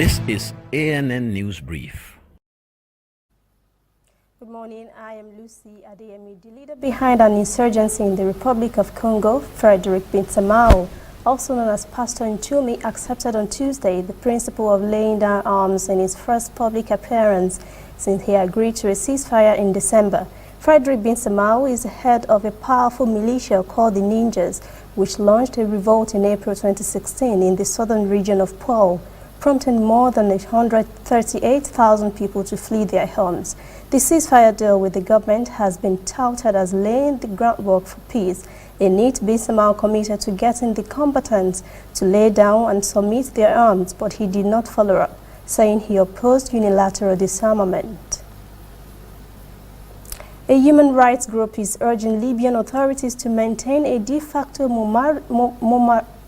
This is ANN News Brief. Good morning, I am Lucy Adeyemi. The leader behind an insurgency in the Republic of Congo, Frederick Bintamao, also known as Pastor Nchumi, accepted on Tuesday the principle of laying down arms in his first public appearance since he agreed to a ceasefire in December. Frederick Bintamao is the head of a powerful militia called the Ninjas, which launched a revolt in April 2016 in the southern region of Paul, prompting more than 138,000 people to flee their homes. The ceasefire deal with the government has been touted as laying the groundwork for peace. A neat Bintamao committed to getting the combatants to lay down and submit their arms, but he did not follow up, saying he opposed unilateral disarmament. A human rights group is urging Libyan authorities to maintain a de facto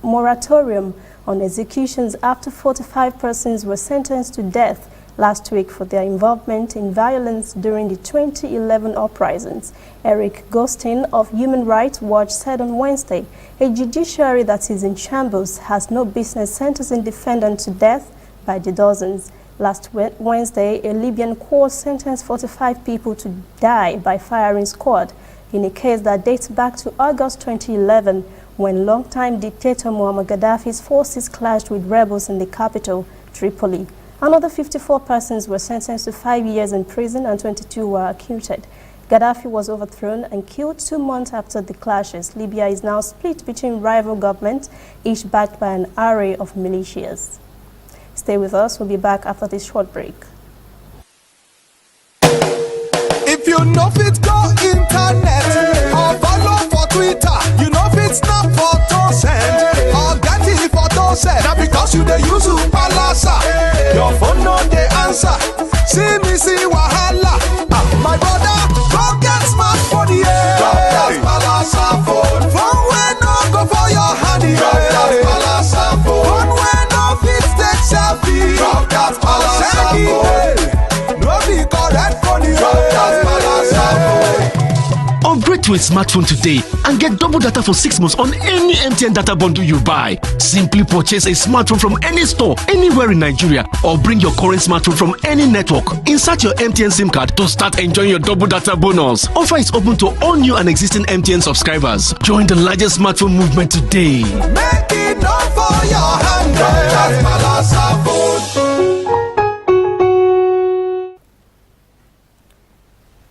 moratorium on executions after 45 persons were sentenced to death last week for their involvement in violence during the 2011 uprisings. Eric Gostin of Human Rights Watch said on Wednesday, a judiciary that is in shambles has no business sentencing defendants to death by the dozens. Last Wednesday, a Libyan court sentenced 45 people to die by firing squad in a case that dates back to August 2011, when longtime dictator Muammar Gaddafi's forces clashed with rebels in the capital, Tripoli. Another 54 persons were sentenced to 5 years in prison and 22 were acquitted. Gaddafi was overthrown and killed 2 months after the clashes. Libya is now split between rival governments, each backed by an array of militias. Stay with us. We'll be back after this short break. If you know fit go internet or follow for Twitter, you know fit snap photo send or get it photo send. Now because you dey use Palasa, your phone no dey answer. See me see wahala. My brother, go get smartphone, yeah. Drop that Palasa phone. Phone wey no go for your hand, yeah. Drop that Palasa phone. Phone wey no fit take selfie. Drop that Palasa phone. No be correct phone, yeah. Drop that Palasa phone. Upgrade to a smartphone today and get double data for 6 months on any MTN data bundle you buy. Simply purchase a smartphone from any store, anywhere in Nigeria, or bring your current smartphone from any network. Insert your MTN SIM card to start enjoying your double data bonus. Offer is open to all new and existing MTN subscribers. Join the largest smartphone movement today. Make it known for your hand. That's Palasa phone.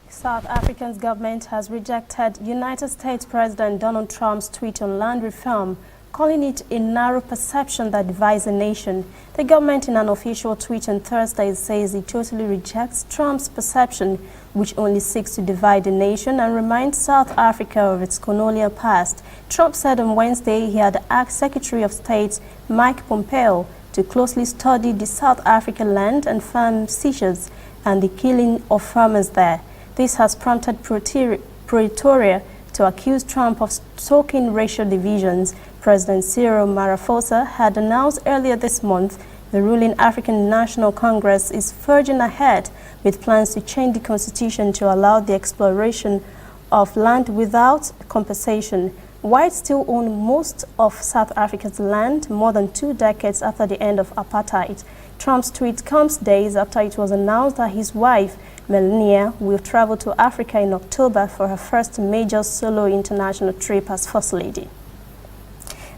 South Africa's government has rejected United States President Donald Trump's tweet on land reform, calling it a narrow perception that divides the nation. The government, in an official tweet on Thursday, says it totally rejects Trump's perception, which only seeks to divide the nation and reminds South Africa of its colonial past. Trump said on Wednesday he had asked Secretary of State Mike Pompeo to closely study the South African land and farm seizures and the killing of farmers there. This has prompted Pretoria to accuse Trump of stoking racial divisions. President Cyril Ramaphosa had announced earlier this month the ruling African National Congress is forging ahead with plans to change the constitution to allow the exploration of land without compensation. Whites still own most of South Africa's land more than 2 decades after the end of apartheid. Trump's tweet comes days after it was announced that his wife, Melania, will travel to Africa in October for her first major solo international trip as First Lady.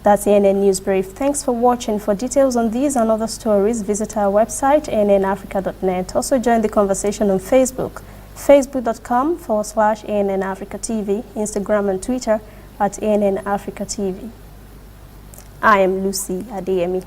That's the ANN News Brief. Thanks for watching. For details on these and other stories, visit our website, annafrica.net. Also join the conversation on Facebook, facebook.com/ANN Africa TV, Instagram and Twitter @ANN Africa TV. I am Lucy Adeyemi.